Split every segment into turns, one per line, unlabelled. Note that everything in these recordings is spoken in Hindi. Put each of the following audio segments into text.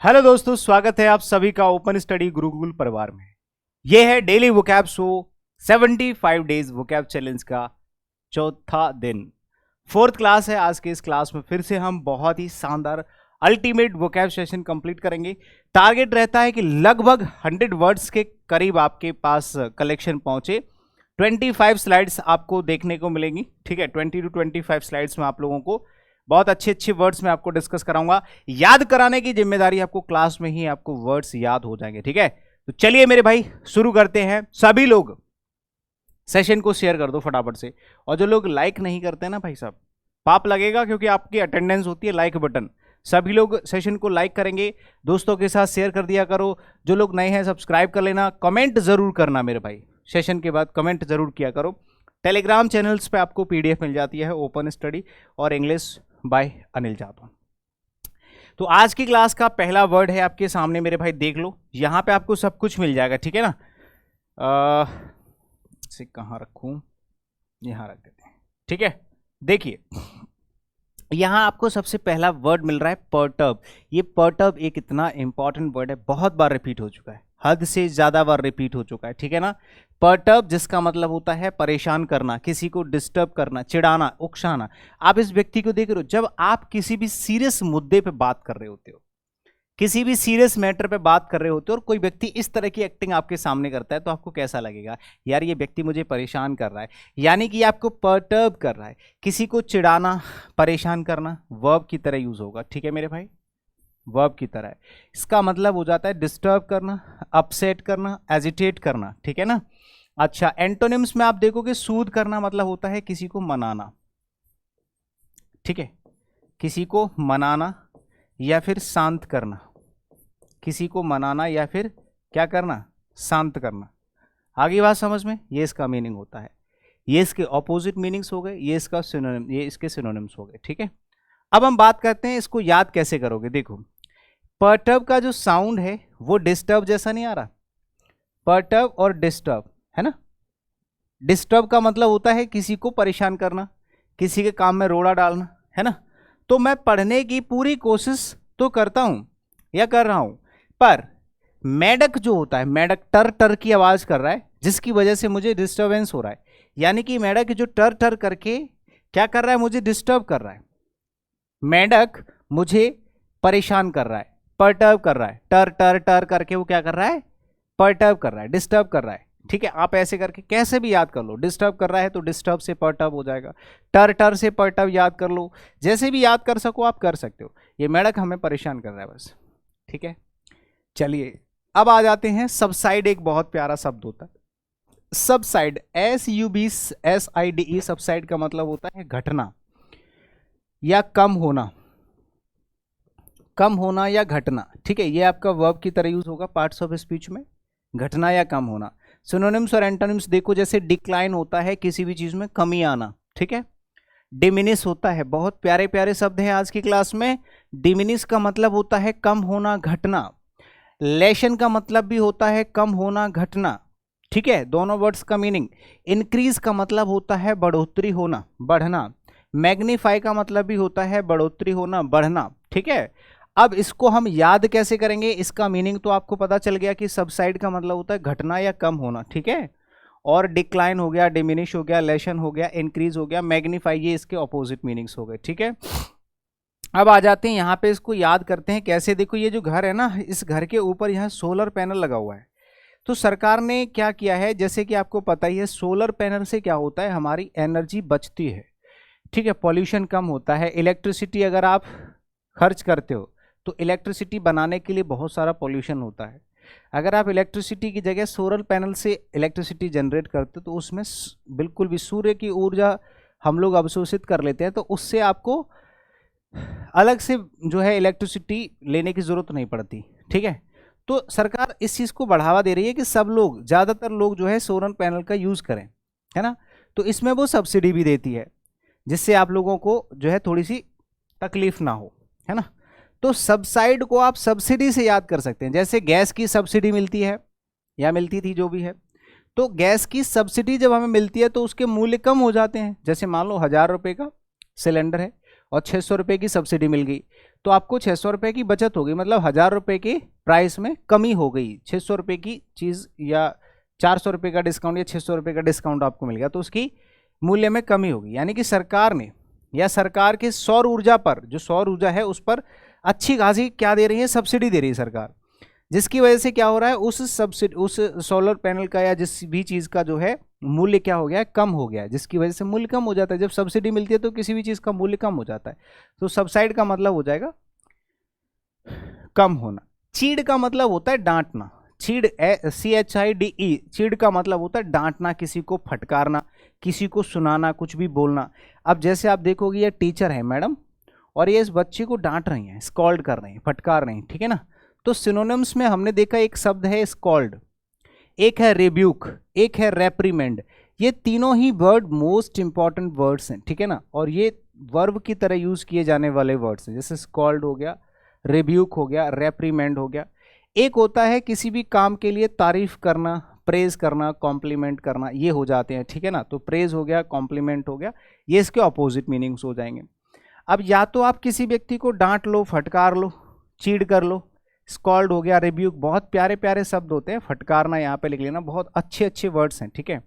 हेलो दोस्तों, स्वागत है आप सभी का ओपन स्टडी गुरुकुल परिवार में। यह है daily vocab show 75 days vocab challenge का चौथा दिन। फोर्थ क्लास है आज के। इस क्लास में फिर से हम बहुत ही शानदार अल्टीमेट वोकैब सेशन कंप्लीट करेंगे। टारगेट रहता है कि लगभग 100 वर्ड्स के करीब आपके पास कलेक्शन पहुंचे। 25 स्लाइड्स आपको देखने को मिलेंगी। ठीक है, 20 to 25 स्लाइड्स में आप लोगों को बहुत अच्छे अच्छे वर्ड्स में आपको डिस्कस कराऊंगा। याद कराने की जिम्मेदारी आपको, क्लास में ही आपको वर्ड्स याद हो जाएंगे। ठीक है, तो चलिए मेरे भाई शुरू करते हैं। सभी लोग सेशन को शेयर कर दो फटाफट से। और जो लोग लाइक नहीं करते हैं ना भाई साहब, पाप लगेगा, क्योंकि आपकी अटेंडेंस होती है लाइक बटन। सभी लोग सेशन को लाइक करेंगे, दोस्तों के साथ शेयर कर दिया करो। जो लोग नए हैं सब्सक्राइब कर लेना। कमेंट जरूर करना मेरे भाई, सेशन के बाद कमेंट जरूर किया करो। टेलीग्राम चैनल्स पे आपको पीडीएफ मिल जाती है, ओपन स्टडी और इंग्लिश बाय अनिल जादव। तो आज की क्लास का पहला वर्ड है आपके सामने मेरे भाई, देख लो। यहां पे आपको सब कुछ मिल जाएगा। ठीक है ना, इसे कहाँ रखूं, यहां रख देते हैं। ठीक है, देखिए यहां आपको सबसे पहला वर्ड मिल रहा है पर्टर्ब। ये पर्टर्ब एक इतना इंपॉर्टेंट वर्ड है, बहुत बार रिपीट हो चुका है, हद से ज्यादा बार रिपीट हो चुका है। ठीक है ना, पर्टर्ब जिसका मतलब होता है परेशान करना, किसी को डिस्टर्ब करना, चिढ़ाना, उकसाना। आप इस व्यक्ति को देख रहे हो, जब आप किसी भी सीरियस मुद्दे पे बात कर रहे होते हो, किसी भी सीरियस मैटर पे बात कर रहे होते हो और कोई व्यक्ति इस तरह की एक्टिंग आपके सामने करता है, तो आपको कैसा लगेगा? यार ये व्यक्ति मुझे परेशान कर रहा है, यानी कि आपको पर्टर्ब कर रहा है। किसी को चिढ़ाना, परेशान करना वर्ब की तरह यूज होगा। ठीक है मेरे भाई, वर्ब की तरह है। इसका मतलब हो जाता है डिस्टर्ब करना, अपसेट करना, एजिटेट करना। ठीक है ना। अच्छा, एंटोनिम्स में आप देखोगे सूद करना मतलब होता है किसी को मनाना। ठीक है, किसी को मनाना या फिर शांत करना। किसी को मनाना या फिर क्या करना? शांत करना। आगे बात समझ में? ये इसका मीनिंग होता है। ये इसके ऑपोजिट मीनिंग्स हो गए, ये इसका सिनोनिम, ये इसके सिनोनिम्स हो गए। ठीक है, अब हम बात करते हैं इसको याद कैसे करोगे। देखो, पर्टर्ब का जो साउंड है वो डिस्टर्ब जैसा नहीं आ रहा। पर्टर्ब और डिस्टर्ब है ना। डिस्टर्ब का मतलब होता है किसी को परेशान करना, किसी के काम में रोड़ा डालना, है ना। तो मैं पढ़ने की पूरी कोशिश तो करता हूं या कर रहा हूं, पर मेढक जो होता है, मेढक टर टर की आवाज कर रहा है, जिसकी वजह से मुझे डिस्टर्बेंस हो रहा है। यानी कि मेढक जो टर टर करके क्या कर रहा है? मुझे डिस्टर्ब कर रहा है। मेढक मुझे परेशान कर रहा है, पर्टर्ब कर रहा है। टर टर टर करके वो क्या कर रहा है? पर्टर्ब कर रहा है, डिस्टर्ब कर रहा है। ठीक है, आप ऐसे करके कैसे भी याद कर लो। डिस्टर्ब कर रहा है तो डिस्टर्ब से पर्टर्ब हो जाएगा, टर टर से पर्टर्ब याद कर लो। जैसे भी याद कर सको आप कर सकते हो। ये मेढक हमें परेशान कर रहा है बस। ठीक है, चलिए अब आ जाते हैं सबसाइड। एक बहुत प्यारा शब्द होता है सबसाइड, SUBSIDE। सबसाइड का मतलब होता है घटना या कम होना, कम होना या घटना। ठीक है, ये आपका वर्ब की तरह यूज होगा पार्ट्स ऑफ स्पीच में, घटना या कम होना। सिनोनिम्स और एंटोनिम्स देखो, जैसे डिक्लाइन होता है किसी भी चीज में कमी आना। ठीक है, डिमिनिश होता है, बहुत प्यारे प्यारे शब्द हैं आज की क्लास में। डिमिनिश का मतलब होता है कम होना, घटना। लेशन का मतलब भी होता है कम होना, घटना। ठीक है, दोनों वर्ड्स का मीनिंग। इंक्रीज का मतलब होता है बढ़ोतरी होना, बढ़ना। मैग्नीफाई का मतलब भी होता है बढ़ोतरी होना, बढ़ना। ठीक है, अब इसको हम याद कैसे करेंगे? इसका मीनिंग तो आपको पता चल गया कि सबसाइड का मतलब होता है घटना या कम होना। ठीक है, और डिक्लाइन हो गया, डिमिनिश हो गया, लेशन हो गया, इंक्रीज हो गया, मैग्नीफाई, ये इसके ऑपोजिट मीनिंग्स हो गए। ठीक है, अब आ जाते हैं यहाँ पे, इसको याद करते हैं कैसे। देखो ये जो घर है ना, इस घर के ऊपर यहाँ सोलर पैनल लगा हुआ है। तो सरकार ने क्या किया है, जैसे कि आपको पता ही है, सोलर पैनल से क्या होता है, हमारी एनर्जी बचती है। ठीक है, पॉल्यूशन कम होता है। इलेक्ट्रिसिटी अगर आप खर्च करते हो तो इलेक्ट्रिसिटी बनाने के लिए बहुत सारा पॉल्यूशन होता है। अगर आप इलेक्ट्रिसिटी की जगह सोलर पैनल से इलेक्ट्रिसिटी जनरेट करते हो तो उसमें बिल्कुल भी सूर्य की ऊर्जा हम लोग अवशोषित कर लेते हैं, तो उससे आपको अलग से जो है इलेक्ट्रिसिटी लेने की जरूरत नहीं पड़ती। ठीक है, तो सरकार इस चीज़ को बढ़ावा दे रही है कि सब लोग, ज़्यादातर लोग जो है सोलर पैनल का यूज़ करें, है ना। तो इसमें वो सब्सिडी भी देती है, जिससे आप लोगों को जो है थोड़ी सी तकलीफ ना हो, है ना। तो सबसाइड को आप सब्सिडी से याद कर सकते हैं। जैसे गैस की सब्सिडी मिलती है या मिलती थी, जो भी है, तो गैस की सब्सिडी जब हमें मिलती है तो उसके मूल्य कम हो जाते हैं। जैसे मान लो 1000 रुपये का सिलेंडर है और 600 रुपये की सब्सिडी मिल गई, तो आपको 600 रुपये की बचत हो गई, मतलब 1000 रुपये की प्राइस में कमी हो गई। 600 रुपये की चीज़ या 400 रुपये का डिस्काउंट या 600 रुपये का डिस्काउंट आपको मिल गया, तो उसकी मूल्य में कमी होगी। यानी कि सरकार ने या सरकार के सौर ऊर्जा पर, जो सौर ऊर्जा है उस पर अच्छी खासी क्या दे रही है, सब्सिडी दे रही है सरकार, जिसकी वजह से क्या हो रहा है, उस सब्सिडी, उस सोलर पैनल का या जिस भी चीज़ का जो है मूल्य क्या हो गया है, कम हो गया है, जिसकी वजह से मूल्य कम हो जाता है। जब सब्सिडी मिलती है तो किसी भी चीज़ का मूल्य कम हो जाता है, तो सब्साइड का मतलब हो जाएगा कम होना। चीड़ का मतलब होता है डांटना, चीड़ CHIDE, चीड़ का मतलब होता है डांटना, किसी को फटकारना, किसी को सुनाना, कुछ भी बोलना। अब जैसे आप देखोगे ये टीचर है मैडम, और ये इस बच्चे को डांट रही हैं, स्कॉल्ड कर रही हैं, फटकार रही हैं, ठीक है ना। तो सिनोनिम्स में हमने देखा एक शब्द है स्कॉल्ड, एक है रेब्यूक, एक है रेप्रीमेंड। ये तीनों ही वर्ड मोस्ट इंपॉर्टेंट वर्ड्स हैं, ठीक है ना, और ये वर्ब की तरह यूज किए जाने वाले वर्ड्स हैं। जैसे स्कॉल्ड हो गया, रेब्यूक हो गया, रेप्रीमेंड हो गया। एक होता है किसी भी काम के लिए तारीफ करना, प्रेज करना, कॉम्प्लीमेंट करना, ये हो जाते हैं, ठीक है ना। तो प्रेज हो गया, कॉम्प्लीमेंट हो गया, ये इसके ऑपोजिट मीनिंग्स हो जाएंगे। अब या तो आप किसी व्यक्ति को डांट लो, फटकार लो, चीड़ कर लो, स्कॉल्ड हो गया, रिब्यूक, बहुत प्यारे प्यारे शब्द होते हैं। फटकारना यहाँ पे लिख लेना, बहुत अच्छे अच्छे वर्ड्स हैं, ठीक है।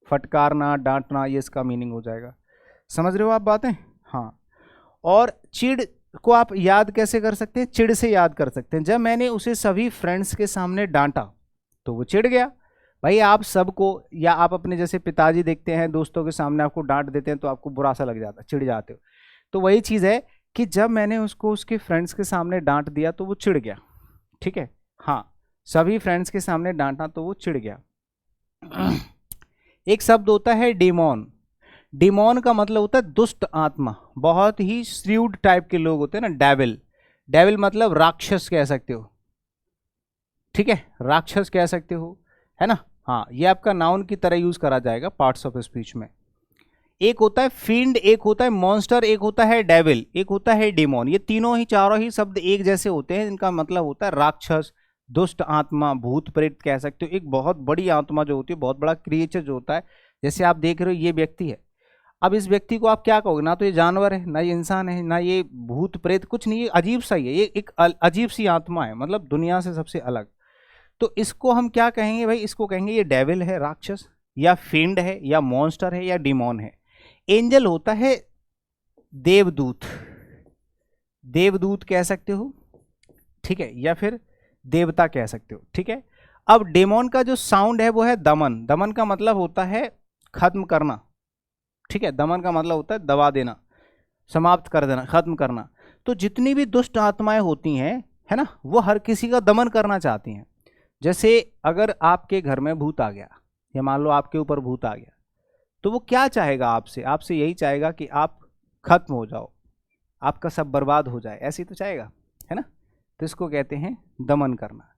फटकारना, डांटना, ये इसका मीनिंग हो जाएगा। समझ रहे हो आप बातें? हाँ। और चिढ़ को आप याद कैसे कर सकते हैं? चिढ़ से याद कर सकते हैं। जब मैंने उसे सभी फ्रेंड्स के सामने डांटा तो वो चिढ़ गया। भाई आप सबको, या आप अपने जैसे पिताजी देखते हैं दोस्तों के सामने आपको डांट देते हैं तो आपको बुरा सा लग जाता है, चिढ़ जाते हो। तो वही चीज़ है कि जब मैंने उसको उसके फ्रेंड्स के सामने डांट दिया तो वो चिढ़ गया, ठीक है। हाँ, सभी फ्रेंड्स के सामने डांटा तो वो चिढ़ गया। एक शब्द होता है डेमोन। डेमोन का मतलब होता है दुष्ट आत्मा। बहुत ही श्रूड टाइप के लोग होते हैं ना, डेविल। डेविल मतलब राक्षस कह सकते हो, ठीक है, राक्षस कह सकते हो, है ना। हाँ, ये आपका नाउन की तरह यूज करा जाएगा पार्ट्स ऑफ स्पीच में। एक होता है फील्ड, एक होता है मॉन्स्टर, एक होता है डेविल, एक होता है डेमोन। ये तीनों ही, चारों ही शब्द एक जैसे होते हैं। इनका मतलब होता है राक्षस, दुष्ट आत्मा, भूत प्रेत कह सकते हो। एक बहुत बड़ी आत्मा जो होती है, बहुत बड़ा क्रिएचर जो होता है। जैसे आप देख रहे हो ये व्यक्ति है, अब इस व्यक्ति को आप क्या कहोगे? ना तो ये जानवर है, ना ये इंसान है, ना ये भूत प्रेत, कुछ नहीं, ये अजीब सा ही है। ये एक अजीब सी आत्मा है, मतलब दुनिया से सबसे अलग। तो इसको हम क्या कहेंगे भाई? इसको कहेंगे ये डेविल है, राक्षस, या फिंड है, या मॉन्स्टर है, या डिमोन है। एंजल होता है देवदूत, देवदूत कह सकते हो, ठीक है, या फिर देवता कह सकते हो, ठीक है। अब डेमोन का जो साउंड है वो है दमन। दमन का मतलब होता है खत्म करना, ठीक है। दमन का मतलब होता है दबा देना, समाप्त कर देना, खत्म करना। तो जितनी भी दुष्ट आत्माएं होती हैं, है ना, वो हर किसी का दमन करना चाहती हैं। जैसे अगर आपके घर में भूत आ गया, या मान लो आपके ऊपर भूत आ गया, तो वो क्या चाहेगा आपसे? आपसे यही चाहेगा कि आप खत्म हो जाओ, आपका सब बर्बाद हो जाए, ऐसे ही तो चाहेगा, है ना। तो इसको कहते हैं दमन करना,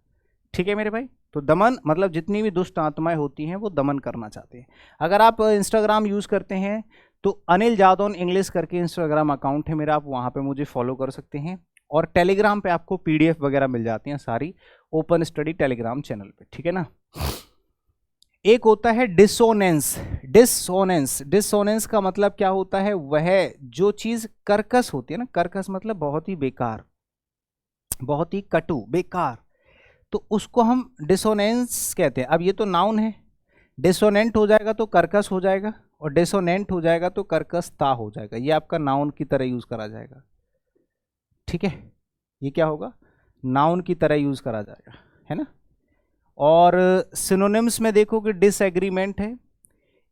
ठीक है मेरे भाई। तो दमन मतलब जितनी भी दुष्ट आत्माएं होती हैं वो दमन करना चाहते हैं। अगर आप इंस्टाग्राम यूज़ करते हैं तो अनिल जादौन इंग्लिश करके इंस्टाग्राम अकाउंट है मेरा, आप वहाँ पे मुझे फॉलो कर सकते हैं। और टेलीग्राम पे आपको PDF वगैरह मिल जाती हैं सारी, ओपन स्टडी टेलीग्राम चैनल पे, ठीक है ना। एक होता है डिसोनेंस। डिसोनेंस, डिसोनेंस का मतलब क्या होता है? वह जो चीज़ कर्कश होती है ना, कर्कश मतलब बहुत ही बेकार, बहुत ही कटु, बेकार, तो उसको हम डिसोनेंस कहते हैं। अब ये तो नाउन है, डिसोनेंट हो जाएगा तो कर्कश हो जाएगा, और डिसोनेंट हो जाएगा तो कर्कशता हो जाएगा। ये आपका नाउन की तरह यूज करा जाएगा, ठीक है। ये क्या होगा? नाउन की तरह यूज करा जाएगा, है ना। और सिनोनिम्स में देखो कि डिसएग्रीमेंट है,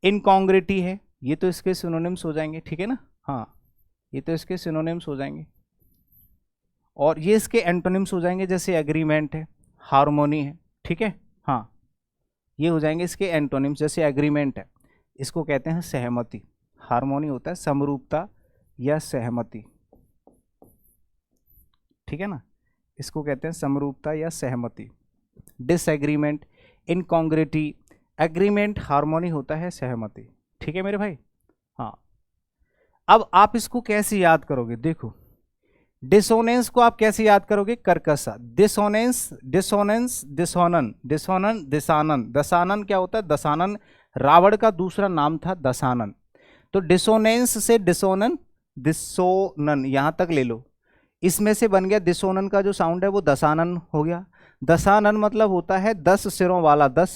इनकॉन्ग्रेटी है, ये तो इसके सिनोनिम्स हो जाएंगे, ठीक है ना। हाँ, ये तो इसके सिनोनिम्स हो जाएंगे। और ये इसके एंटोनिम्स हो जाएंगे, जैसे एग्रीमेंट है, हार्मोनी है, ठीक है। हाँ, ये हो जाएंगे इसके एंटोनिम्स। जैसे एग्रीमेंट है, इसको कहते हैं सहमति। हार्मोनी होता है समरूपता या सहमति, ठीक है ना, इसको कहते हैं समरूपता या सहमति। डिसएग्रीमेंट, इनकॉन्ग्रेटी, एग्रीमेंट, हार्मोनी होता है सहमति, ठीक है मेरे भाई। हाँ, अब आप इसको कैसे याद करोगे? देखो, डिसोनेंस को आप कैसे याद करोगे? कर्कश। डिसोनेंस, डिसोनेंस, डिसोनन, डिसोनन, दिशानन। दशानन क्या होता है? दशानन रावण का दूसरा नाम था, दशानन। तो डिसोनेंस से डिसोनन, दिसोनन, यहां तक ले लो। इसमें से बन गया दिसोनन का जो साउंड है वो दसानन हो गया। दसानन मतलब होता है 10 सिरों वाला, 10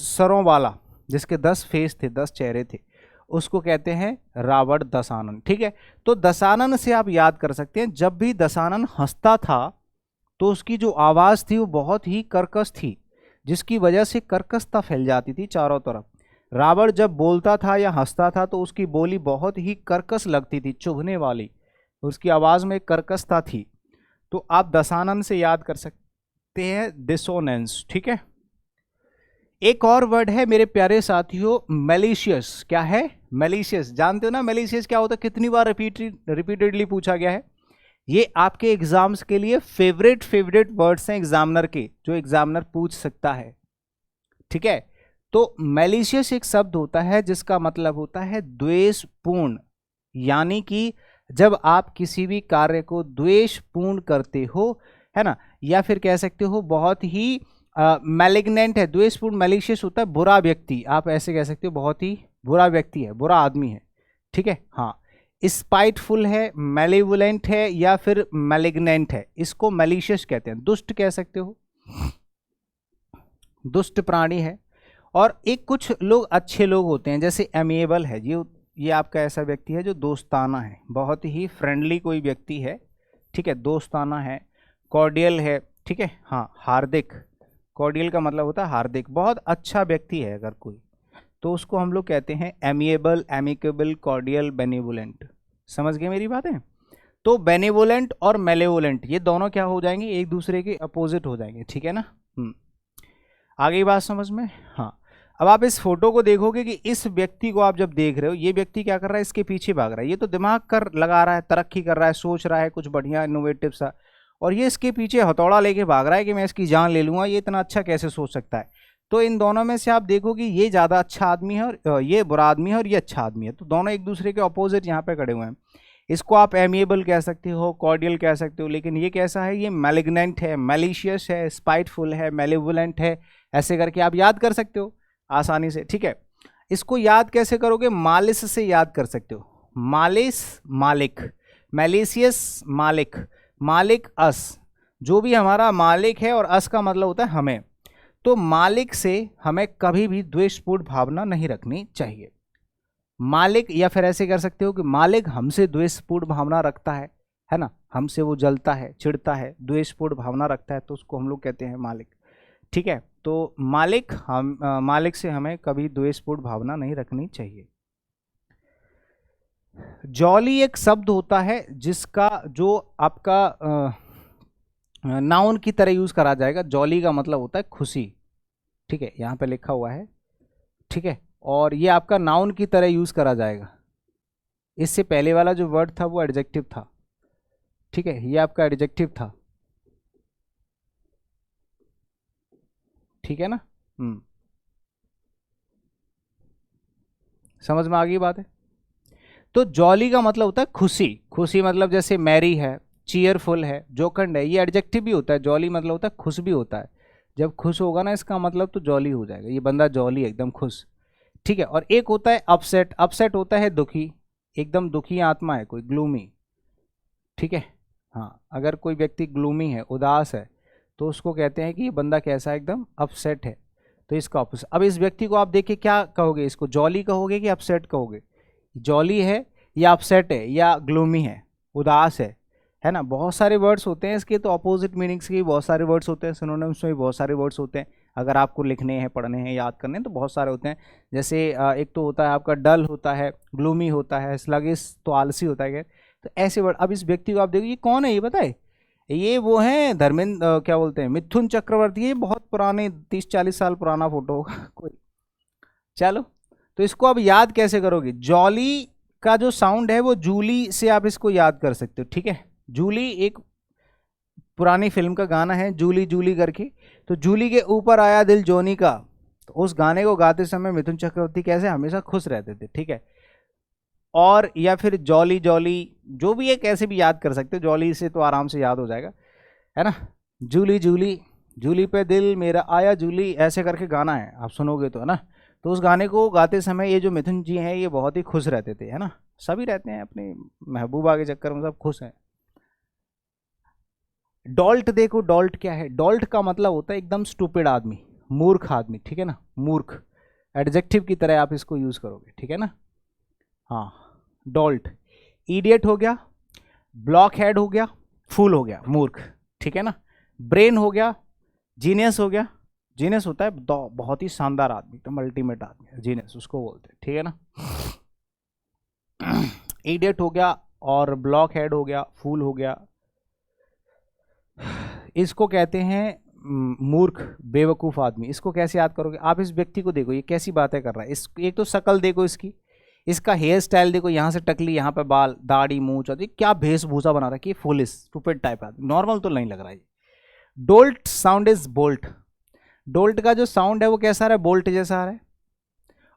सरों वाला, जिसके 10 फेस थे, 10 चेहरे थे, उसको कहते हैं रावण दसानन। ठीक है, तो दसानन से आप याद कर सकते हैं, जब भी दसानन हंसता था तो उसकी जो आवाज थी वो बहुत ही कर्कश थी, जिसकी वजह से कर्कशता फैल जाती थी चारों तरफ। रावण जब बोलता था या हंसता था तो उसकी बोली बहुत ही कर्कश लगती थी, चुभने वाली, उसकी आवाज में कर्कशता थी। तो आप दसानन से याद कर सकते हैं डिसोनेंस। ठीक है, एक और वर्ड है मेरे प्यारे साथियों, मैलिशियस। क्या है? मैलिशियस। जानते हो ना मैलिशियस क्या होता है? कितनी बार रिपीटेडली पूछा गया है। ये आपके एग्जाम्स के लिए फेवरेट वर्ड्स हैं एग्जामिनर के, जो एग्जामिनर पूछ सकता है। ठीक है, तो मैलिशियस एक शब्द होता है जिसका मतलब होता है द्वेषपूर्ण, यानी कि जब आप किसी भी कार्य को द्वेषपूर्ण करते हो, है ना, या फिर कह सकते हो बहुत ही मैलिग्नेंट है। द्वेषपूर्ण मैलिशियस होता है बुरा व्यक्ति, आप ऐसे कह सकते हो बहुत ही बुरा व्यक्ति है, बुरा आदमी है। ठीक है, हाँ। स्पाइटफुल है, मैलिवुलेंट है, या फिर मैलिग्नेंट है, इसको मैलिशियस कहते हैं। दुष्ट कह सकते हो, दुष्ट प्राणी है। और एक कुछ लोग अच्छे लोग होते हैं, जैसे एमिएबल है, ये आपका ऐसा व्यक्ति है जो दोस्ताना है, बहुत ही फ्रेंडली कोई व्यक्ति है। ठीक है, दोस्ताना है। कॉर्डियल है। ठीक है, हाँ। हार्दिक, कॉर्डियल का मतलब होता है हार्दिक, बहुत अच्छा व्यक्ति है अगर कोई, तो उसको हम लोग कहते हैं एमिएबल, एमिकेबल, कॉर्डियल, बेनिवोलेंट। समझ गए मेरी बातें? तो बेनिवोलेंट और मेलेवोलेंट ये दोनों क्या हो जाएंगे? एक दूसरे के अपोजिट हो जाएंगे। ठीक है ना? आगे बात समझ में? हाँ। अब आप इस फोटो को देखोगे कि इस व्यक्ति को आप जब देख रहे हो, ये व्यक्ति क्या कर रहा है? इसके पीछे भाग रहा है। ये तो दिमाग कर लगा रहा है, तरक्की कर रहा है, सोच रहा है कुछ बढ़िया इनोवेटिव सा, और ये इसके पीछे हथौड़ा लेके भाग रहा है कि मैं इसकी जान ले लूंगा। ये इतना अच्छा कैसे सोच सकता है? तो इन दोनों में से आप देखोगे ये ज़्यादा अच्छा आदमी है और ये बुरा आदमी है, और ये अच्छा आदमी है। तो दोनों एक दूसरे के अपोजिट यहाँ पे खड़े हुए हैं। इसको आप एमिएबल कह सकते हो, कॉर्डियल कह सकते हो, लेकिन ये कैसा है? ये मैलिग्नेंट है, मैलिशियस है, स्पाइटफुल है, मेलेवोलेंट है। ऐसे करके आप याद कर सकते हो आसानी से। ठीक है, इसको याद कैसे करोगे? मालिस से याद कर सकते हो। मालिस मालिक, मैलिशियस मालिक, मालिक अस, जो भी हमारा मालिक है, और अस का मतलब होता है हमें। तो मालिक से हमें कभी भी द्वेषपूर्ण भावना नहीं रखनी चाहिए। मालिक, या फिर ऐसे कर सकते हो कि मालिक हमसे द्वेषपूर्ण भावना रखता है ना, हमसे वो जलता है, चिढ़ता है, द्वेषपूर्ण भावना रखता है, तो उसको हम लोग कहते हैं मालिक। ठीक है, तो मालिक, मालिक से हमें कभी द्वेषपूर्ण भावना नहीं रखनी चाहिए। जॉली एक शब्द होता है जिसका जो आपका नाउन की तरह यूज करा जाएगा। जॉली का मतलब होता है खुशी। ठीक है, यहाँ पे लिखा हुआ है। ठीक है, और ये आपका नाउन की तरह यूज करा जाएगा। इससे पहले वाला जो वर्ड था वो एडजेक्टिव था। ठीक है, ये आपका एडजेक्टिव था। ठीक है ना? समझ में आ गई बात है? तो जॉली का मतलब होता है खुशी। खुशी मतलब जैसे मैरी है, चीयरफुल है, जोकंड है, ये एडजेक्टिव भी होता है। जॉली मतलब होता है खुश भी होता है। जब खुश होगा ना इसका मतलब, तो जॉली हो जाएगा, ये बंदा जॉली, एकदम खुश। ठीक है, और एक होता है अपसेट। अपसेट होता है दुखी, एकदम दुखी आत्मा है कोई, ग्लूमी। ठीक है, हाँ। अगर कोई व्यक्ति ग्लूमी है, उदास है, तो उसको कहते हैं कि ये बंदा कैसा है? एकदम अपसेट है। तो इसका ऑपोजिट। अब इस व्यक्ति को आप देखिए क्या कहोगे? इसको जॉली कहोगे कि अपसेट कहोगे? जॉली है या अपसेट है या ग्लूमी है, उदास है ना? बहुत सारे वर्ड्स होते हैं इसके, तो अपोजिट मीनिंग्स के बहुत सारे वर्ड्स होते हैं, सिनोनिम्स में भी बहुत सारे वर्ड्स होते हैं। अगर आपको लिखने हैं, पढ़ने हैं, याद करने हैं, तो बहुत सारे होते हैं। जैसे एक तो होता है आपका डल होता है, ग्लूमी होता है, स्लगिश तो आलसी होता है। तो ऐसे वर्ड। अब इस व्यक्ति को आप देखो, ये कौन है? ये बताए, ये वो हैं धर्मेंद्र, क्या बोलते हैं, मिथुन चक्रवर्ती। ये बहुत पुराने 30-40 साल पुराना फोटो होगा कोई। चलो, तो इसको अब याद कैसे करोगे? जॉली का जो साउंड है वो जूली से आप इसको याद कर सकते हो। ठीक है, जूली एक पुरानी फिल्म का गाना है, जूली जूली करके। तो जूली के ऊपर आया दिल जोनी का, तो उस गाने को गाते समय मिथुन चक्रवर्ती कैसे हमेशा खुश रहते थे। ठीक है, और या फिर जॉली जॉली, जो भी है कैसे भी याद कर सकते हो। जॉली से तो आराम से याद हो जाएगा, है ना? जूली जूली, जूली पे दिल मेरा आया जूली, ऐसे करके गाना है, आप सुनोगे तो, है ना? तो उस गाने को गाते समय ये जो मिथुन जी हैं ये बहुत ही खुश रहते थे, है ना? सभी रहते हैं अपने महबूबा के चक्कर में, सब खुश हैं। डॉल्ट देखो, डॉल्ट क्या है? डॉल्ट का मतलब होता है एकदम स्टूपिड आदमी, मूर्ख आदमी, ठीक है ना, मूर्ख, एडजेक्टिव की तरह आप इसको यूज करोगे, ठीक है ना। हाँ, डॉल्ट। इडियट हो गया, ब्लॉक हेड हो गया, फूल हो गया, मूर्ख, ठीक है ना। ब्रेन हो गया, जीनियस हो गया। जीनियस होता है बहुत ही शानदार आदमी, एकदम अल्टीमेट आदमी, जीनियस उसको बोलते हैं, ठीक है ना। इडियट हो गया और ब्लॉक हेड हो गया, फूल हो गया, इसको कहते हैं मूर्ख, बेवकूफ़ आदमी। इसको कैसे याद करोगे आप? इस व्यक्ति को देखो, ये कैसी बातें कर रहा है। इस एक तो शक्ल देखो इसकी, इसका हेयर स्टाइल देखो, यहाँ से टकली, यहाँ पे बाल, दाढ़ी, मूंछ, और क्या वेशभूषा बना रखी है, फुलिश स्टूपिड टाइप आदमी, नॉर्मल तो नहीं लग रहा है। डोल्ट साउंड इज बोल्ट। डोल्ट का जो साउंड है वो कैसा रहा है? बोल्ट जैसा आ रहा है।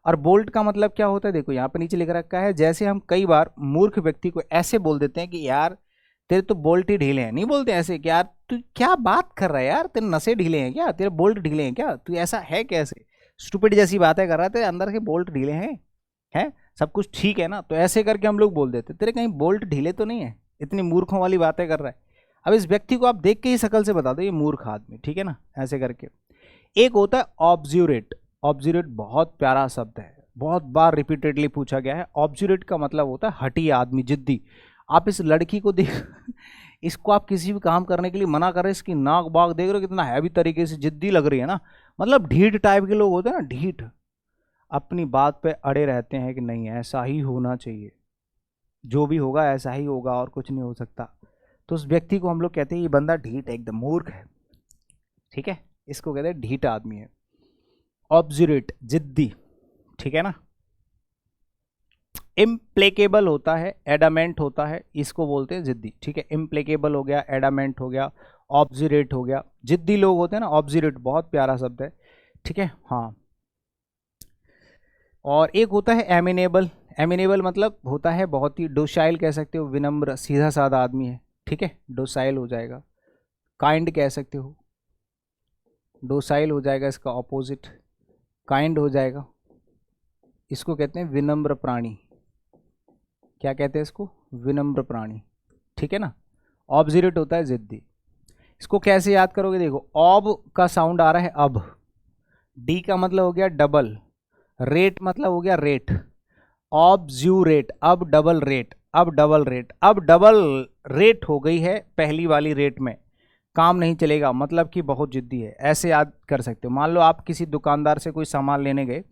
और बोल्ट का मतलब क्या होता है? देखो यहाँ पे नीचे लिख रखा है, जैसे हम कई बार मूर्ख व्यक्ति को ऐसे बोल देते हैं कि यार तेरे तो बोल्ट ही ढीले हैं, नहीं बोलते ऐसे कि यार तू क्या बात कर रहा है यार, तेरे नसें ढीले हैं क्या, तेरे बोल्ट ढीले हैं क्या, तू ऐसा है कैसे, स्टूपिड जैसी बातें कर रहा है, तेरे अंदर के बोल्ट ढीले हैं, सब कुछ ठीक है ना, तो ऐसे करके हम लोग बोल देते, तेरे कहीं बोल्ट ढीले तो नहीं है, इतनी मूर्खों वाली बातें कर रहा है। अब इस व्यक्ति को आप देख के ही शक्ल से बता दो ये मूर्ख आदमी, ठीक है ना, ऐसे करके। एक होता है ऑब्ज्यूरेट। ऑब्ज्यूरेट बहुत प्यारा शब्द है, बहुत बार रिपीटेडली पूछा गया है। ऑब्ज्यूरेट का मतलब होता है हठी आदमी, जिद्दी। आप इस लड़की को देख इसको आप किसी भी काम करने के लिए मना कर रहे, इसकी नाक बाग देख रहे हो कितना हैवी तरीके से जिद्दी लग रही है ना, मतलब ढीठ टाइप के लोग होते हैं ना, ढीठ, अपनी बात पे अड़े रहते हैं कि नहीं ऐसा ही होना चाहिए, जो भी होगा ऐसा ही होगा और कुछ नहीं हो सकता। तो उस व्यक्ति को हम लोग कहते हैं ये बंदा ढीठ है, एकदम मूर्ख है, ठीक है, इसको कहते हैं ढीठ आदमी है। ऑब्जुरेट, जिद्दी, ठीक है ना। इम्प्लेकेबल होता है, एडामेंट होता है, इसको बोलते हैं जिद्दी, ठीक है। इम्प्लेकेबल हो गया, एडामेंट हो गया, ऑब्जुरेट हो गया, जिद्दी लोग होते हैं ना, ऑब्जुरेट बहुत प्यारा शब्द है, ठीक है। हाँ, और एक होता है एमिनेबल। एमिनेबल मतलब होता है बहुत ही डोसाइल, कह सकते हो, विनम्र, सीधा साधा आदमी है, ठीक है, डोसाइल हो जाएगा। काइंड कह सकते हो, डोसाइल हो जाएगा इसका ऑपोजिट, काइंड हो जाएगा। इसको कहते हैं विनम्र प्राणी, क्या कहते हैं इसको? विनम्र प्राणी, ठीक है ना। ऑब्जुरेट होता है जिद्दी। इसको कैसे याद करोगे? देखो, ऑब का साउंड आ रहा है अब, डी का मतलब हो गया डबल, रेट मतलब हो गया रेट, ऑब्ज्यूरेट, अब डबल रेट, अब डबल रेट, अब डबल रेट हो गई है पहली वाली रेट में, काम नहीं चलेगा, मतलब कि बहुत जिद्दी है, ऐसे याद कर सकते हो। मान लो आप किसी दुकानदार से कोई सामान लेने गए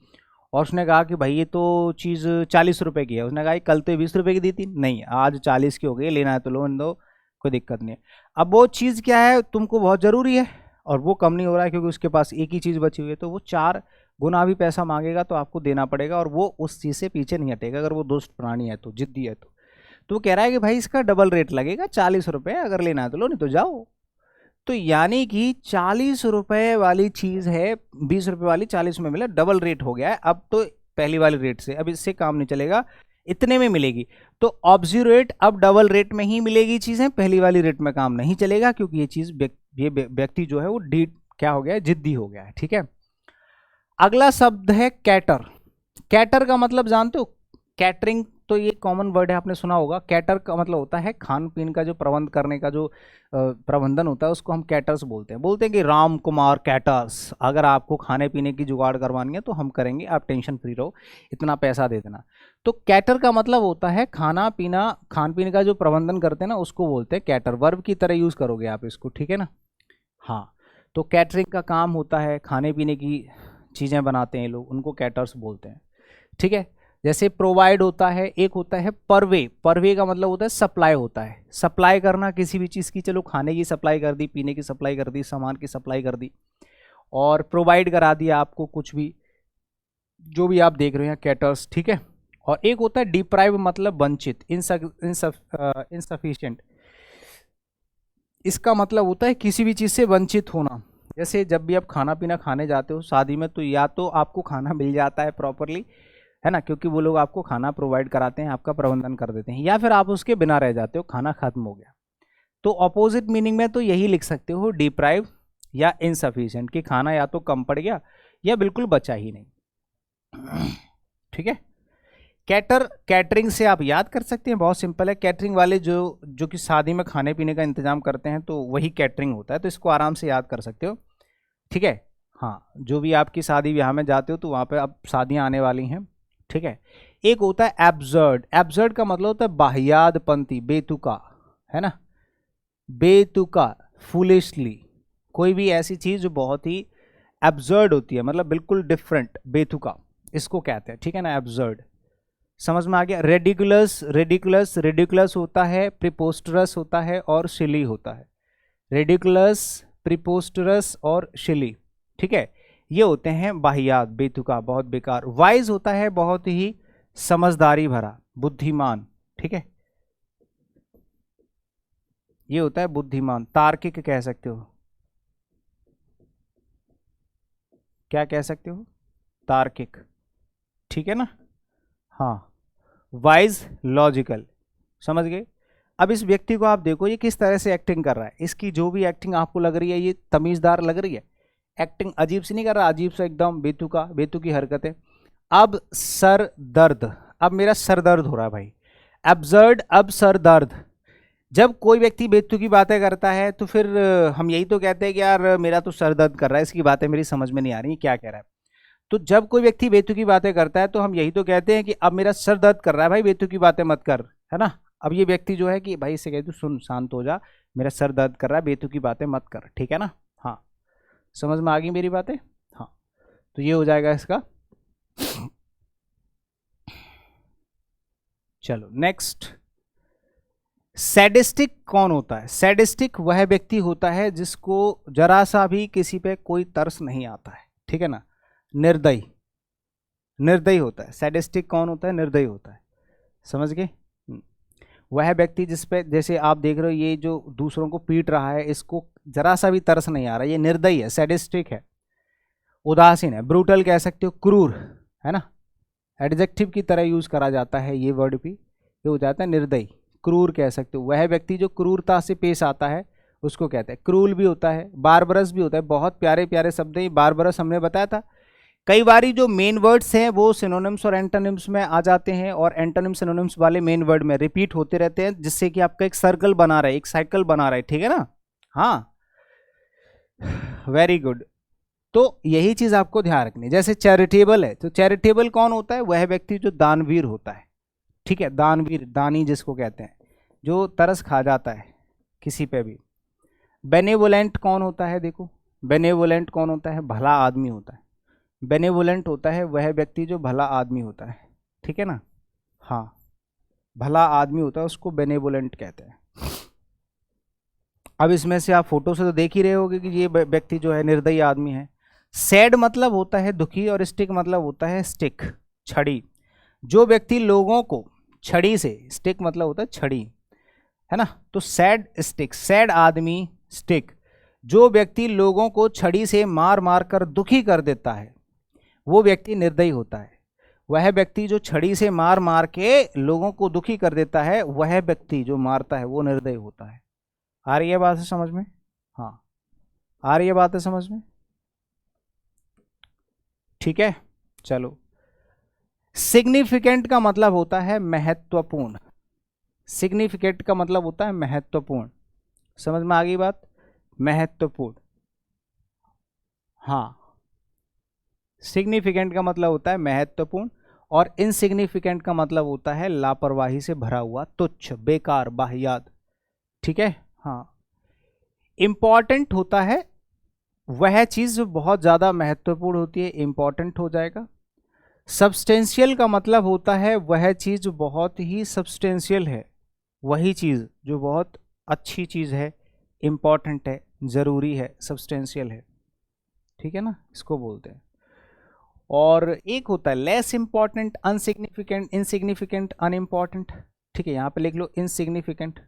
और उसने कहा कि भाई ये तो चीज़ 40 रुपए की है, उसने कहा कल तो 20 रुपए की दी थी, नहीं आज 40 की हो गई, लेना है तो लोन दो, कोई दिक्कत नहीं है। अब वो चीज़ क्या है, तुमको बहुत ज़रूरी है और वो कम नहीं हो रहा है क्योंकि उसके पास एक ही चीज़ बची हुई है, तो वो 4 गुना भी पैसा मांगेगा तो आपको देना पड़ेगा, और वो उस चीज़ से पीछे नहीं हटेगा अगर वो दुष्ट प्राणी है तो, जिद्दी है तो वो कह रहा है कि भाई इसका डबल रेट लगेगा, 40 रुपये, अगर लेना है तो लो, नहीं तो जाओ। तो यानी कि 40 रुपये वाली चीज़ है, 20 रुपये वाली 40 में मिला, डबल रेट हो गया है अब तो पहली वाली रेट से, अब इससे काम नहीं चलेगा, इतने में मिलेगी। तो ऑब्ज्यूरेट, अब डबल रेट में ही मिलेगी चीज़ें, पहली वाली रेट में काम नहीं चलेगा, क्योंकि ये चीज़, ये व्यक्ति जो है वो डी क्या हो गया है, जिद्दी हो गया है, ठीक है। अगला शब्द है कैटर। कैटर का मतलब जानते हो? कैटरिंग, तो ये कॉमन वर्ड है, आपने सुना होगा। कैटर का मतलब होता है खान पीन का जो प्रबंध करने का जो प्रबंधन होता है, उसको हम कैटर्स बोलते हैं कि राम कुमार कैटर्स, अगर आपको खाने पीने की जुगाड़ करवानी है तो हम करेंगे, आप टेंशन फ्री रहो, इतना पैसा दे देना। तो कैटर का मतलब होता है खाना पीना, खान पीने का जो प्रबंधन करते हैं ना, उसको बोलते हैं कैटर, वर्ब की तरह यूज़ करोगे आप इसको, ठीक है ना। हाँ, तो कैटरिंग का काम होता है, खाने पीने की चीज़ें बनाते हैं लोग, उनको कैटर्स बोलते हैं, ठीक है। जैसे प्रोवाइड होता है, एक होता है परवे। परवे का मतलब होता है सप्लाई होता है, सप्लाई करना किसी भी चीज़ की, चलो खाने की सप्लाई कर दी, पीने की सप्लाई कर दी, सामान की सप्लाई कर दी, और प्रोवाइड करा दिया आपको कुछ भी, जो भी आप देख रहे हैं कैटर्स, ठीक है। और एक होता है डिप्राइव, मतलब वंचित, इनसफिशिएंट, इसका मतलब होता है किसी भी चीज़ से वंचित होना। जैसे जब भी आप खाना पीना खाने जाते हो शादी में, तो या तो आपको खाना मिल जाता है प्रॉपरली, है ना, क्योंकि वो लोग आपको खाना प्रोवाइड कराते हैं, आपका प्रबंधन कर देते हैं, या फिर आप उसके बिना रह जाते हो, खाना खत्म हो गया। तो अपोजिट मीनिंग में तो यही लिख सकते हो, डिप्राइव या इनसफिशिएंट, कि खाना या तो कम पड़ गया या बिल्कुल बचा ही नहीं, ठीक है। कैटरिंग से आप याद कर सकते हैं, बहुत सिंपल है। कैटरिंग वाले जो कि शादी में खाने पीने का इंतजाम करते हैं, तो वही कैटरिंग होता है, तो इसको आराम से याद कर सकते हो। ठीक है, हाँ, जो भी आपकी शादी ब्याह में जाते हो तो वहाँ पे अब शादियाँ आने वाली हैं। ठीक है, एक होता है एब्सर्ड। एब्सर्ड का मतलब होता है बाह्यादपंथी, बेतुका, है ना, बेतुका, फुलिशली, कोई भी ऐसी चीज जो बहुत ही एब्सर्ड होती है, मतलब बिल्कुल डिफरेंट, बेतुका, इसको कहते हैं। ठीक है ना, एब्सर्ड। समझ में आ गया। रेडिकुलस, रेडिकुलस, रेडिकुलस होता है, प्रिपोस्टरस होता है और सिली होता है। रेडिकुलस, प्रिपोस्टरस और सिली, ठीक है, ये होते हैं बाहियात, बेतुका, बहुत बेकार। वाइज होता है बहुत ही समझदारी भरा, बुद्धिमान। ठीक है, ये होता है बुद्धिमान। तार्किक कह सकते हो, क्या कह सकते हो, तार्किक। ठीक है ना, हाँ, वाइज, लॉजिकल, समझ गए। अब इस व्यक्ति को आप देखो, ये किस तरह से एक्टिंग कर रहा है। इसकी जो भी एक्टिंग आपको लग रही है ये तमीजदार लग रही है, एक्टिंग अजीब सी नहीं कर रहा, अजीब सा एकदम बेतुका, बेतुकी हरकतें। अब सर दर्द, अब मेरा सर दर्द हो रहा है भाई, एब्सर्ड, अब सर दर्द। जब कोई व्यक्ति बेतुकी बातें करता है तो फिर हम यही तो कहते हैं कि यार मेरा तो सर दर्द कर रहा है, इसकी बातें मेरी समझ में नहीं आ रही, क्या कह रहा है। तो जब कोई व्यक्ति बेतुकी बातें करता है तो हम यही तो कहते हैं कि अब मेरा सर दर्द कर रहा है भाई, बेतुकी बातें मत कर, है ना। अब ये व्यक्ति जो है कि भाई इसे कहते सुन, शांत हो जा, मेरा सर दर्द कर रहा है, बेतुकी बातें मत कर, ठीक है ना। हाँ, समझ में आ गई मेरी बातें। हाँ, तो ये हो जाएगा इसका। चलो नेक्स्ट, सैडिस्टिक कौन होता है। सैडिस्टिक वह व्यक्ति होता है जिसको जरा सा भी किसी पे कोई तरस नहीं आता है, ठीक है ना। निर्दयी, निर्दयी होता है। सैडिस्टिक कौन होता है, निर्दयी होता है, समझ गए। वह व्यक्ति जिसपे, जैसे आप देख रहे हो ये जो दूसरों को पीट रहा है, इसको जरा सा भी तरस नहीं आ रहा, ये निर्दयी है, सैडिस्टिक है। उदासीन है, ब्रूटल कह सकते हो, क्रूर, है ना, एडजेक्टिव की तरह यूज करा जाता है ये वर्ड भी, ये हो जाता है निर्दयी, क्रूर कह सकते हो। वह व्यक्ति जो क्रूरता से पेश आता है उसको कहते हैं। क्रूल भी होता है, बारबरस भी होता है, बहुत प्यारे प्यारे शब्द हैं। बारबरस हमने बताया था। कई बारी जो मेन वर्ड्स हैं वो सिनोनिम्स और एंटोनिम्स में आ जाते हैं, और एंटोनिम सिनोनिम्स वाले मेन वर्ड में रिपीट होते रहते हैं, जिससे कि आपका एक सर्कल बना रहा है, एक साइकिल बना रहा है, ठीक है ना। हाँ, वेरी गुड। तो यही चीज आपको ध्यान रखनी। जैसे चैरिटेबल है, तो चैरिटेबल कौन होता है, वह व्यक्ति जो दानवीर होता है, ठीक है, दानवीर, दानी जिसको कहते हैं, जो तरस खा जाता है किसी पे भी। बेनेवोलेंट कौन होता है, देखो, बेनेवोलेंट कौन होता है, भला आदमी होता है। बेनेवोलेंट होता है वह व्यक्ति जो भला आदमी होता है, ठीक है ना। हाँ, भला आदमी होता है, उसको बेनेवोलेंट कहते हैं। अब इसमें से आप फोटो से तो देख ही रहे होगे कि ये व्यक्ति जो है निर्दयी आदमी है। सैड मतलब होता है दुखी, और स्टिक मतलब होता है स्टिक, छड़ी। जो व्यक्ति लोगों को छड़ी से, स्टिक मतलब होता है छड़ी, है ना, तो सैड स्टिक, सैड आदमी स्टिक। जो व्यक्ति लोगों को छड़ी से मार मार कर दुखी कर देता है वो व्यक्ति निर्दयी होता है। वह व्यक्ति जो छड़ी से मार मार के लोगों को दुखी कर देता है, वह व्यक्ति जो मारता है वो निर्दयी होता है। आ रही है बात है समझ में। हाँ, आ रही है बात है समझ में, ठीक है। चलो, सिग्निफिकेंट का मतलब होता है महत्वपूर्ण। सिग्निफिकेंट का मतलब होता है महत्वपूर्ण, समझ में आ गई बात, महत्वपूर्ण। हाँ, सिग्निफिकेंट का मतलब होता है महत्वपूर्ण, और इनसिग्निफिकेंट का मतलब होता है लापरवाही से भरा हुआ, तुच्छ, बेकार, बाहियात, ठीक है। हाँ, इंपॉर्टेंट होता है वह चीज जो बहुत ज्यादा महत्वपूर्ण होती है, इंपॉर्टेंट हो जाएगा। सब्सटेंशियल का मतलब होता है वह चीज जो बहुत ही सब्सटेंशियल है, वही चीज जो बहुत अच्छी चीज है, इंपॉर्टेंट है, जरूरी है, सब्सटेंशियल है, ठीक है ना, इसको बोलते हैं। और एक होता है लेस इंपॉर्टेंट, अनसिग्निफिकेंट, इनसिग्निफिकेंट, अनइम्पॉर्टेंट, ठीक है, यहां पे लिख लो इनसिग्निफिकेंट।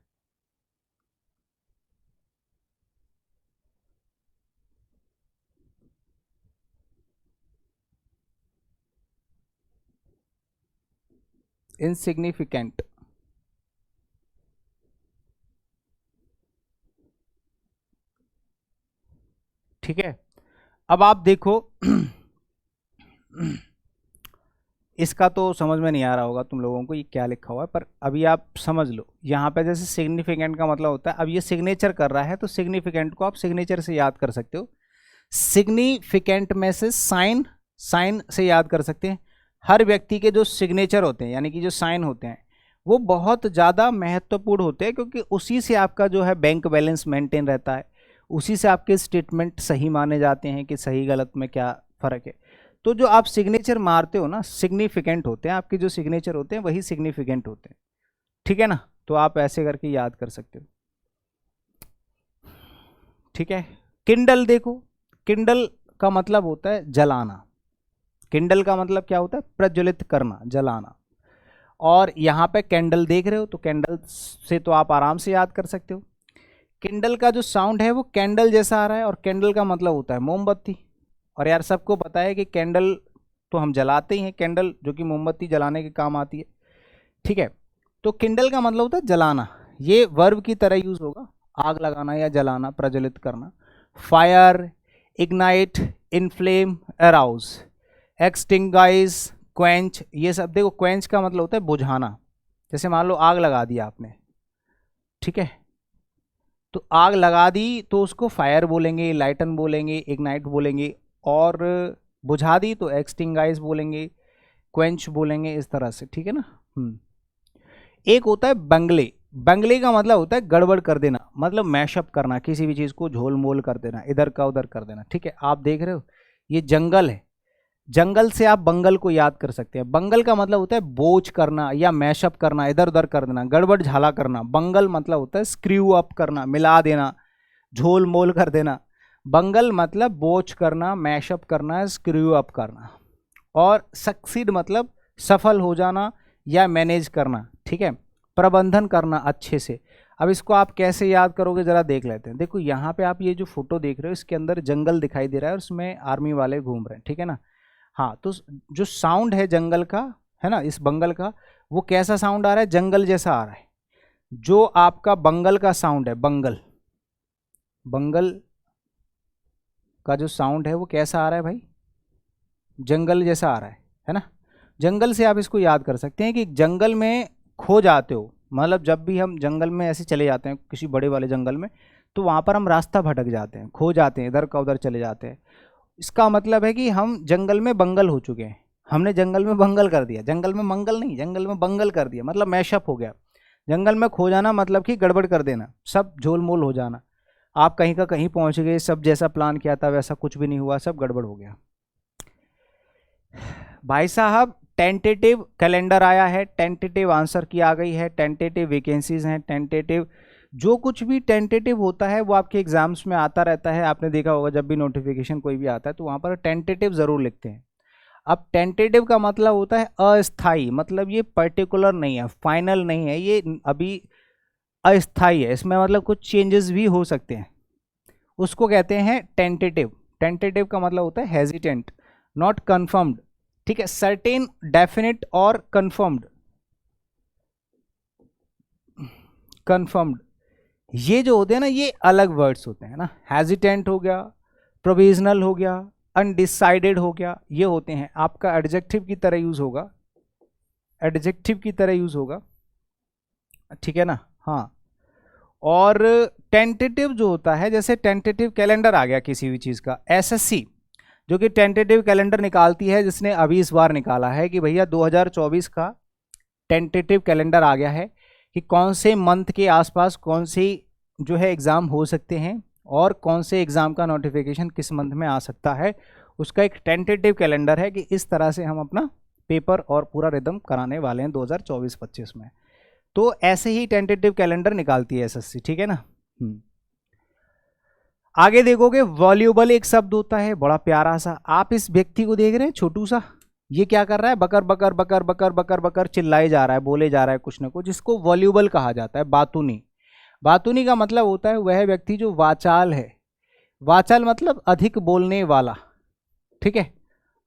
इनसिग्निफिकेंट, ठीक है। अब आप देखो इसका तो समझ में नहीं आ रहा होगा तुम लोगों को ये क्या लिखा हुआ है, पर अभी आप समझ लो। यहाँ पे जैसे सिग्निफिकेंट का मतलब होता है, अब ये सिग्नेचर कर रहा है तो सिग्निफिकेंट को आप सिग्नेचर से याद कर सकते हो। सिग्निफिकेंट में से साइन, साइन से याद कर सकते हैं। हर व्यक्ति के जो सिग्नेचर होते हैं यानी कि जो साइन होते हैं वो बहुत ज़्यादा महत्वपूर्ण होते हैं, क्योंकि उसी से आपका जो है बैंक बैलेंस मेंटेन रहता है, उसी से आपके स्टेटमेंट सही माने जाते हैं कि सही गलत में क्या फ़र्क है। तो जो आप सिग्नेचर मारते हो ना, सिग्निफिकेंट होते हैं आपके जो सिग्नेचर होते हैं, वही सिग्निफिकेंट होते हैं, ठीक है ना। तो आप ऐसे करके याद कर सकते हो, ठीक है। किंडल देखो, किंडल का मतलब होता है जलाना। किंडल का मतलब क्या होता है? प्रज्वलित करना, जलाना। और यहाँ पे कैंडल देख रहे हो तो कैंडल से तो आप आराम से याद कर सकते हो। किंडल का जो साउंड है वो कैंडल जैसा आ रहा है, और कैंडल का मतलब होता है मोमबत्ती। और यार सबको पता है कि कैंडल तो हम जलाते ही हैं, कैंडल जो कि मोमबत्ती जलाने के काम आती है, ठीक है। तो किंडल का मतलब होता है जलाना, ये वर्ब की तरह यूज होगा, आग लगाना या जलाना, प्रज्वलित करना। Fire, ignite, inflame, arouse, extinguish, quench, ये सब देखो। क्वेंच का मतलब होता है बुझाना, जैसे मान लो आग लगा दी आपने, ठीक है, तो आग लगा दी तो उसको फायर बोलेंगे, लाइटन बोलेंगे, इग्नाइट बोलेंगे, और बुझा दी तो एक्सटिंगाइज बोलेंगे, क्वेंच बोलेंगे, इस तरह से, ठीक है ना। एक होता है बंगले। बंगले का मतलब होता है गड़बड़ कर देना, मतलब मैशअप करना, किसी भी चीज़ को झोल मोल कर देना, इधर का उधर कर देना, ठीक है। आप देख रहे हो ये जंगल है, जंगल से आप बंगल को याद कर सकते हैं। बंगल का मतलब होता है बोझ करना या मैशअप करना, इधर उधर कर देना, गड़बड़ झाला करना। बंगल मतलब होता है स्क्रू अप करना, मिला देना, झोल मोल कर देना। बंगल मतलब बोझ करना, मैशअप करना, स्क्रू अप करना। और सक्सीड मतलब सफल हो जाना या मैनेज करना, ठीक है, प्रबंधन करना अच्छे से। अब इसको आप कैसे याद करोगे जरा देख लेते हैं। देखो यहाँ पे आप ये जो फोटो देख रहे हो इसके अंदर जंगल दिखाई दे रहा है और उसमें आर्मी वाले घूम रहे हैं, ठीक है ना। हाँ, तो जो साउंड है जंगल का, है ना, इस बंगल का, वो कैसा साउंड आ रहा है? जंगल जैसा आ रहा है। जो आपका बंगल का साउंड है, बंगल, बंगल का जो साउंड है वो कैसा आ रहा है भाई? जंगल जैसा आ रहा है ना। जंगल से आप इसको याद कर सकते हैं कि जंगल में खो जाते हो, मतलब जब भी हम जंगल में ऐसे चले जाते हैं किसी बड़े वाले जंगल में, तो वहाँ पर हम रास्ता भटक जाते हैं, खो जाते हैं, इधर का उधर चले जाते हैं। इसका मतलब है कि हम जंगल में बंगल हो चुके हैं, हमने जंगल में बंगल कर दिया। जंगल में मंगल नहीं, जंगल में बंगल कर दिया, मतलब मैशअप हो गया। जंगल में खो जाना मतलब कि गड़बड़ कर देना, सब झोल मोल हो जाना। आप कहीं का कहीं पहुंच गए, सब जैसा प्लान किया था वैसा कुछ भी नहीं हुआ, सब गड़बड़ हो गया। भाई साहब टेंटेटिव कैलेंडर आया है, टेंटेटिव आंसर की आ गई है, टेंटेटिव वैकेंसीज हैं, टेंटेटिव जो कुछ भी टेंटेटिव होता है वो आपके एग्जाम्स में आता रहता है। आपने देखा होगा जब भी नोटिफिकेशन कोई भी आता है तो वहाँ पर टेंटेटिव ज़रूर लिखते हैं। अब टेंटेटिव का मतलब होता है अस्थाई, मतलब ये पर्टिकुलर नहीं है, फाइनल नहीं है, ये अभी अस्थाई है, इसमें मतलब कुछ चेंजेस भी हो सकते हैं, उसको कहते हैं टेंटेटिव। टेंटेटिव का मतलब होता है हेजिटेंट, नॉट कन्फर्म्ड, ठीक है। सर्टेन, डेफिनेट और कंफर्म्ड, कंफर्म्ड, ये जो होते हैं ना ये अलग वर्ड्स होते हैं ना। हेजिटेंट हो गया, प्रोविजनल हो गया, अनडिसाइडेड हो गया, ये होते हैं आपका एडजेक्टिव की तरह यूज होगा, एडजेक्टिव की तरह यूज होगा, ठीक है ना। हाँ, और टेंटेटिव जो होता है, जैसे टेंटेटिव कैलेंडर आ गया किसी भी चीज़ का, एसएससी जो कि टेंटेटिव कैलेंडर निकालती है, जिसने अभी इस बार निकाला है कि भैया 2024 का टेंटेटिव कैलेंडर आ गया है कि कौन से मंथ के आसपास कौन सी जो है एग्ज़ाम हो सकते हैं और कौन से एग्ज़ाम का नोटिफिकेशन किस मंथ में आ सकता है। उसका एक टेंटेटिव कैलेंडर है कि इस तरह से हम अपना पेपर और पूरा रिदम कराने वाले हैं 2024-25 में। तो ऐसे ही टेंटेटिव कैलेंडर निकालती है एसएससी, ठीक है ना। आगे देखोगे वॉल्यूबल एक शब्द होता है बड़ा प्यारा सा, आप इस व्यक्ति को देख रहे हैं छोटू सा, ये क्या कर रहा है? बकर बकर बकर बकर बकर बकर चिल्लाए जा रहा है, बोले जा रहा है कुछ ना कुछ, जिसको वॉल्यूबल कहा जाता है। बातूनी, बातूनी का मतलब होता है वह व्यक्ति जो वाचाल है। वाचाल मतलब अधिक बोलने वाला, ठीक है,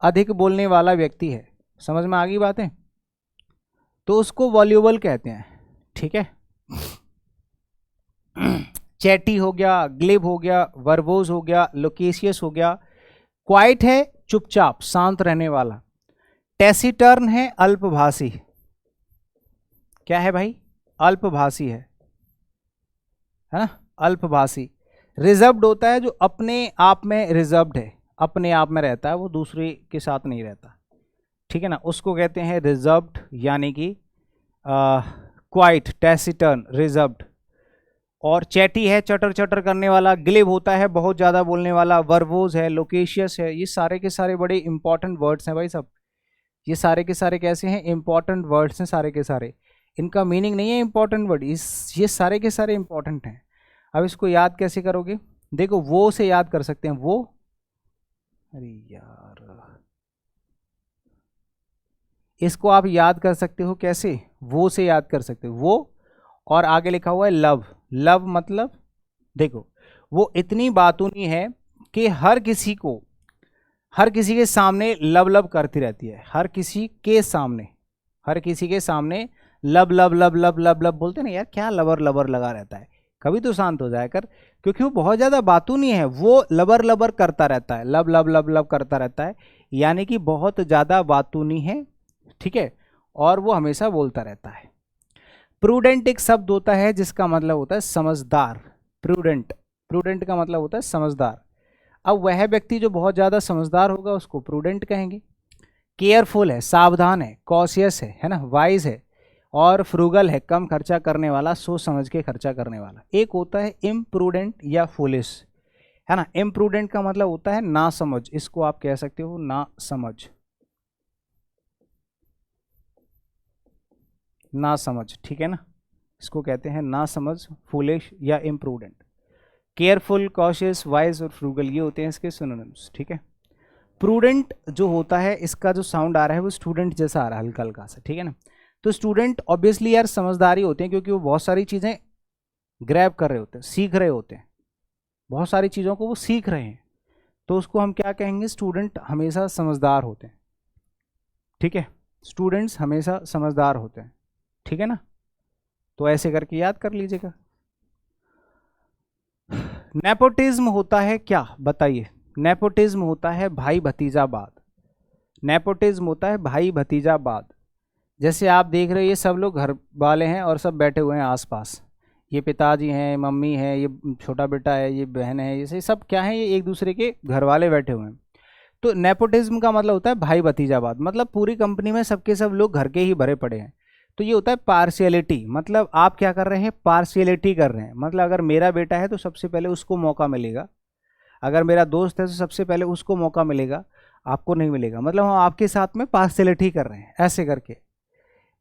अधिक बोलने वाला व्यक्ति है, समझ में आ गई बातें, तो उसको वॉल्यूबल कहते हैं, ठीक है। चैटी हो गया, ग्लिब हो गया, वर्बोज हो गया, लोकेशियस हो गया। क्वाइट है चुपचाप शांत रहने वाला, टैसीटर्न है अल्पभाषी, क्या है भाई, अल्पभाषी है ना, अल्पभाषी। रिजर्व्ड होता है जो अपने आप में रिजर्व्ड है, अपने आप में रहता है, वो दूसरे के साथ नहीं रहता, ठीक है ना, उसको कहते हैं रिजर्व्ड, यानी कि क्वाइट, टैसीटर्न, रिजर्व्ड। और चैटी है चटर चटर करने वाला, ग्लिब होता है बहुत ज़्यादा बोलने वाला, वर्बोज है, लोकेशियस है। ये सारे के सारे बड़े इंपॉर्टेंट वर्ड्स हैं भाई सब, ये सारे के सारे कैसे हैं, इंपॉर्टेंट वर्ड्स हैं सारे के सारे, इनका मीनिंग नहीं है इंपॉर्टेंट वर्ड, ये सारे के सारे इंपॉर्टेंट हैं। अब इसको याद कैसे करोगे, देखो वो से याद कर सकते हैं, वो, अरे यार, इसको आप याद कर सकते हो कैसे, वो से याद कर सकते हो, वो, और आगे लिखा हुआ है लव। लव मतलब देखो वो इतनी बातूनी है कि हर किसी के सामने लव लव करती रहती है, हर किसी के सामने लब लब लब लब लब लब बोलते ना यार, क्या लवर लवर लगा रहता है, कभी तो शांत हो जाए कर, क्योंकि वो बहुत ज़्यादा बातूनी है, वो लबर लबर करता रहता है, लब लब लब लब करता रहता है, यानी कि बहुत ज़्यादा बातूनी है, ठीक है, और वो हमेशा बोलता रहता है। प्रूडेंट एक शब्द होता है जिसका मतलब होता है समझदार, प्रूडेंट का मतलब होता है समझदार। अब वह व्यक्ति जो बहुत ज़्यादा समझदार होगा उसको प्रूडेंट कहेंगे। केयरफुल है, सावधान है, कॉशियस है ना, वाइज है, और फ्रूगल है, कम खर्चा करने वाला, सोच समझ के खर्चा करने वाला। एक होता है इम्प्रूडेंट या फुलिश, है ना, इम्प्रूडेंट का मतलब होता है ना समझ, इसको आप कह सकते हो ना समझ, ना समझ, ठीक है ना, इसको कहते हैं ना समझ, फुलिश या इम्प्रूडेंट। केयरफुल, कॉशियस, वाइज और फ्रूगल ये होते हैं इसके सिनोनिम्स, ठीक है। प्रूडेंट जो होता है, इसका जो साउंड आ रहा है वो स्टूडेंट जैसा आ रहा है हल्का हल्का सा, ठीक है ना। तो स्टूडेंट ऑब्वियसली यार समझदारी होते हैं, क्योंकि वो बहुत सारी चीज़ें ग्रैब कर रहे होते हैं, सीख रहे होते हैं, बहुत सारी चीज़ों को वो सीख रहे हैं, तो उसको हम क्या कहेंगे, स्टूडेंट हमेशा समझदार होते हैं, ठीक है, स्टूडेंट्स हमेशा समझदार होते हैं, ठीक है ना। तो ऐसे करके याद कर लीजिएगा। नेपोटिज्म होता है क्या, बताइए। नेपोटिज्म होता है भाई भतीजावाद, नेपोटिज्म होता है भाई भतीजावाद। जैसे आप देख रहे हो ये सब लोग घर वाले हैं और सब बैठे हुए हैं आसपास, ये पिताजी हैं, मम्मी है, ये छोटा बेटा है, ये बहन है, ये सब क्या है, ये एक दूसरे के घर वाले बैठे हुए हैं। तो नेपोटिज्म का मतलब होता है भाई भतीजावाद, मतलब पूरी कंपनी में सबके सब लोग घर के ही भरे पड़े हैं। तो ये होता है पार्शियलिटी, मतलब आप क्या कर रहे हैं, पार्शियलिटी कर रहे हैं, मतलब अगर मेरा बेटा है तो सबसे पहले उसको मौका मिलेगा, अगर मेरा दोस्त है तो सबसे पहले उसको मौका मिलेगा, आपको नहीं मिलेगा, मतलब हम आपके साथ में पार्शियलिटी कर रहे हैं ऐसे करके।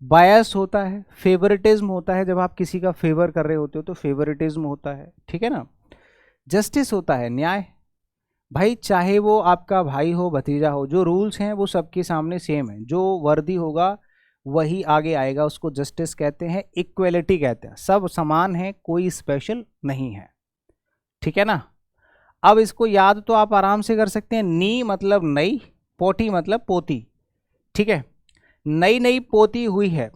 बायस होता है, फेवरेटिज्म होता है, जब आप किसी का फेवर कर रहे होते हो तो फेवरेटिज्म होता है, ठीक है ना। जस्टिस होता है न्याय, भाई चाहे वो आपका भाई हो भतीजा हो, जो रूल्स हैं वो सबके सामने सेम है, जो वर्दी होगा वही आगे आएगा, उसको जस्टिस कहते हैं। इक्वलिटी कहते हैं, सब समान है, कोई स्पेशल नहीं है, ठीक है ना। अब इसको याद तो आप आराम से कर सकते हैं, नी मतलब नई, पोती मतलब पोती, ठीक है, नई नई पोती हुई है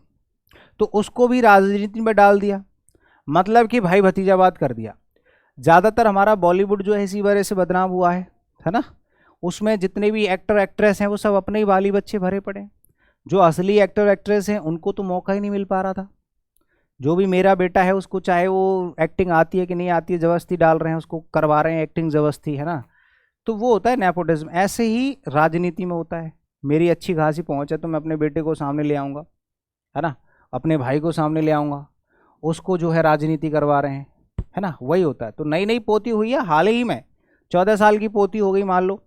तो उसको भी राजनीति में डाल दिया, मतलब कि भाई भतीजावाद कर दिया। ज़्यादातर हमारा बॉलीवुड जो है इसी वजह से बदनाम हुआ है ना, उसमें जितने भी एक्टर एक्ट्रेस हैं वो सब अपने ही बाली बच्चे भरे पड़े हैं, जो असली एक्टर एक्ट्रेस हैं उनको तो मौका ही नहीं मिल पा रहा था। जो भी मेरा बेटा है उसको चाहे वो एक्टिंग आती है कि नहीं आती है, ज़बरदस्ती डाल रहे हैं, उसको करवा रहे हैं एक्टिंग ज़बरदस्ती, है ना। तो वो होता है नेपोटिज्म। ऐसे ही राजनीति में होता है, मेरी अच्छी खासी पहुंच है तो मैं अपने बेटे को सामने ले आऊँगा, है ना, अपने भाई को सामने ले आऊँगा, उसको जो है राजनीति करवा रहे हैं, है ना, वही होता है। तो नई नई पोती हुई है, हाल ही में 14 साल की पोती हो गई मान लो,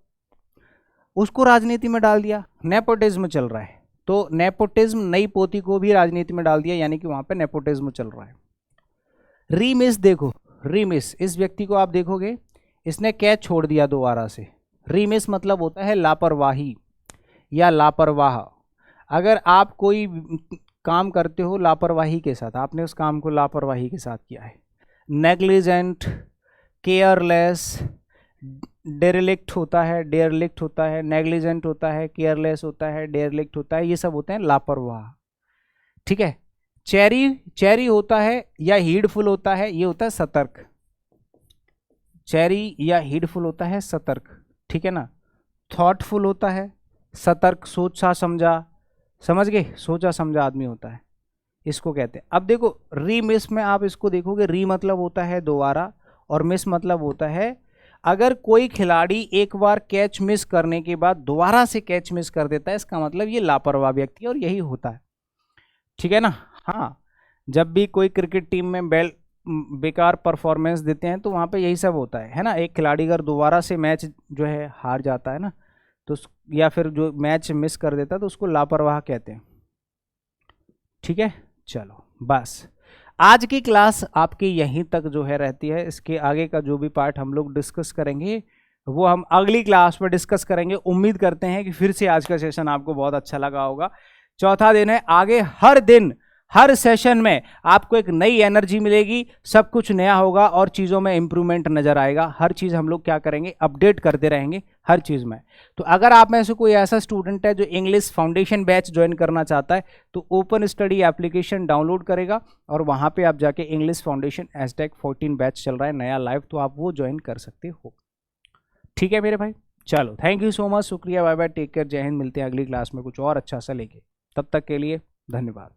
उसको राजनीति में डाल दिया, नेपोटिज्म चल रहा है। तो नेपोटिज्म नई पोती को भी राजनीति में डाल दिया, यानी कि वहाँ पे नेपोटिज्म चल रहा है। रीमिस देखो, रीमिस, इस व्यक्ति को आप देखोगे इसने कैच छोड़ दिया दोबारा से। रीमिस मतलब होता है लापरवाही या लापरवाह। अगर आप कोई काम करते हो लापरवाही के साथ, आपने उस काम को लापरवाही के साथ किया है। नेग्लिजेंट, केयरलेस, डेरेलिक्ट होता है, डेयरलिक्ट होता है, नेग्लिजेंट होता है, केयरलेस होता है, डेयरलिक्ट होता है, ये सब होते हैं लापरवाह, ठीक है। चेरी, चेरी होता है या हीडफुल होता है, ये होता है सतर्क, चेरी या हीडफुल होता है सतर्क, ठीक है ना। थॉटफुल होता है, सतर्क, सोचा समझा, समझ गए, सोचा समझा आदमी होता है, इसको कहते हैं। अब देखो री मिस में आप इसको देखोगे, री मतलब होता है दोबारा और मिस मतलब होता है अगर कोई खिलाड़ी एक बार कैच मिस करने के बाद दोबारा से कैच मिस कर देता है, इसका मतलब ये लापरवाह व्यक्ति है, और यही होता है, ठीक है ना। हाँ, जब भी कोई क्रिकेट टीम में बेकार परफॉर्मेंस देते हैं तो वहाँ पे यही सब होता है ना। एक खिलाड़ी अगर दोबारा से मैच जो है हार जाता है ना, तो या फिर जो मैच मिस कर देता है तो उसको लापरवाह कहते हैं, ठीक है। चलो बस आज की क्लास आपकी यहीं तक जो है रहती है। इसके आगे का जो भी पार्ट हम लोग डिस्कस करेंगे वो हम अगली क्लास में डिस्कस करेंगे। उम्मीद करते हैं कि फिर से आज का सेशन आपको बहुत अच्छा लगा होगा। चौथा दिन है, आगे हर दिन हर सेशन में आपको एक नई एनर्जी मिलेगी, सब कुछ नया होगा और चीज़ों में इंप्रूवमेंट नजर आएगा। हर चीज़ हम लोग क्या करेंगे, अपडेट करते रहेंगे हर चीज़ में। तो अगर आप में से कोई ऐसा स्टूडेंट है जो इंग्लिश फाउंडेशन बैच ज्वाइन करना चाहता है तो ओपन स्टडी एप्लीकेशन डाउनलोड करेगा और वहाँ पे आप जाके इंग्लिश फाउंडेशन #14 बैच चल रहा है नया लाइव, तो आप वो ज्वाइन कर सकते हो, ठीक है मेरे भाई। चलो थैंक यू सो मच, शुक्रिया, बाय बाय, टेक केयर, जय हिंद। मिलते हैं अगली क्लास में कुछ और अच्छा सा लेके, तब तक के लिए धन्यवाद।